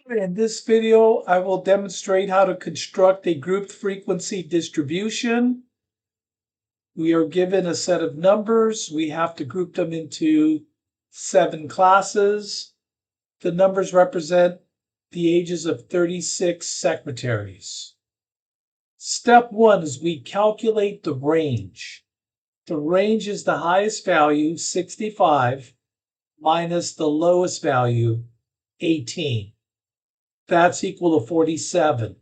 In this video, I will demonstrate how to construct a grouped frequency distribution. We are given a set of numbers. We have to group them into 7 classes. The numbers represent the ages of 36 secretaries. Step 1 is we calculate the range. The range is the highest value, 65, minus the lowest value, 18. That's equal to 47.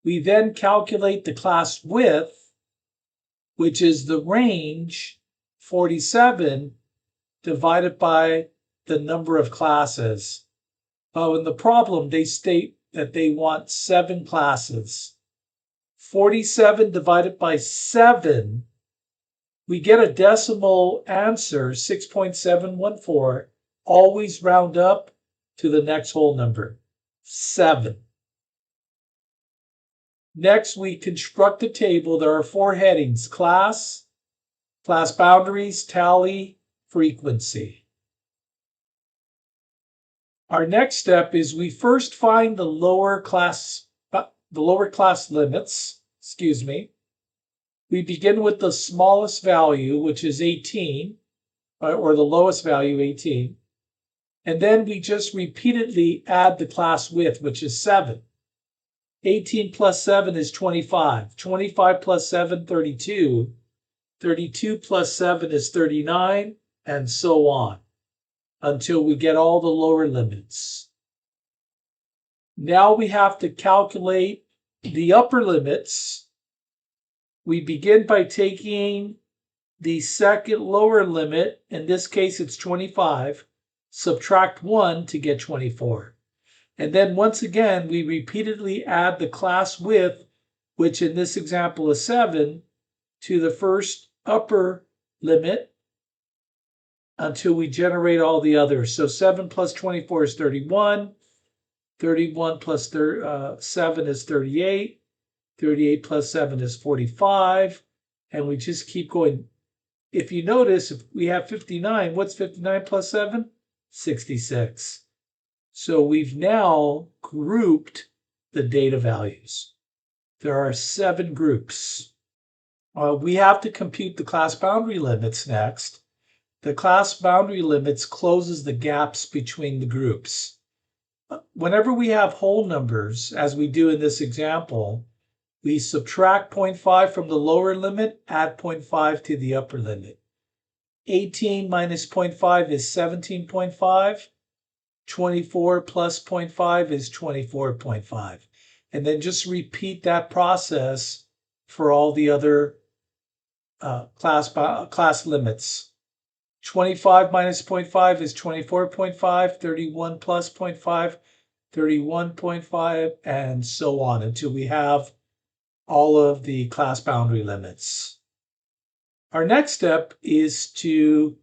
We then calculate the class width, which is the range, 47, divided by the number of classes. In the problem, they state that they want 7 classes. 47 divided by 7, we get a decimal answer, 6.714. Always round up to the next whole number, 7. Next, we construct a table. There are 4 headings: class, class boundaries, tally, frequency. Our next step is we first find the lower class limits. We begin with the smallest value, which is 18, or the lowest value, 18. And then we just repeatedly add the class width, which is 7. 18 plus 7 is 25. 25 plus 7, 32. 32 plus 7 is 39, and so on, until we get all the lower limits. Now we have to calculate the upper limits. We begin by taking the second lower limit. In this case, it's 25. Subtract 1 to get 24. And then once again, we repeatedly add the class width, which in this example is 7, to the first upper limit until we generate all the others. So 7 plus 24 is 31. 31 plus 7 is 38. 38 plus 7 is 45. And we just keep going. If you notice, if we have 59, what's 59 plus 7? 66. So we've now grouped the data values. There are 7 groups. We have to compute the class boundary limits next. The class boundary limits closes the gaps between the groups. Whenever we have whole numbers, as we do in this example, we subtract 0.5 from the lower limit, add 0.5 to the upper limit. 18 minus 0.5 is 17.5. 24 plus 0.5 is 24.5. And then just repeat that process for all the other class limits. 25 minus 0.5 is 24.5. 31 plus 0.5, 31.5, and so on until we have all of the class boundary limits. Our next step is to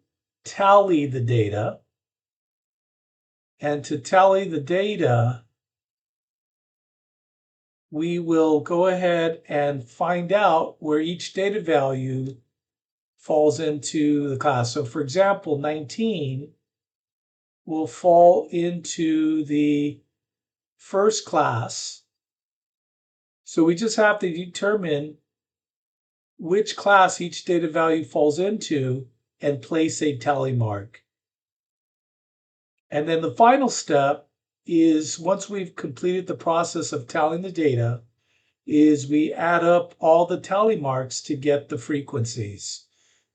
tally the data. And to tally the data, we will go ahead and find out where each data value falls into the class. So for example, 19 will fall into the first class. So we just have to determine which class each data value falls into and place a tally mark. And then the final step is, once we've completed the process of tallying the data, is we add up all the tally marks to get the frequencies.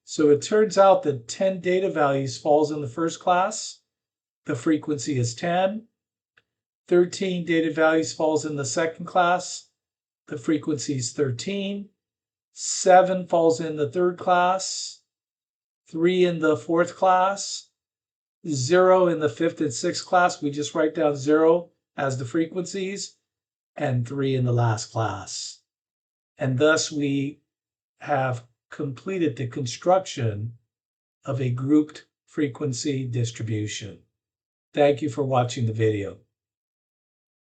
So it turns out that 10 data values falls in the first class. The frequency is 10. 13 data values falls in the second class. The frequency is 13. 7 falls in the third class. 3 in the fourth class. 0 in the fifth and sixth class. We just write down 0 as the frequencies, and 3 in the last class. And thus we have completed the construction of a grouped frequency distribution. Thank you for watching the video.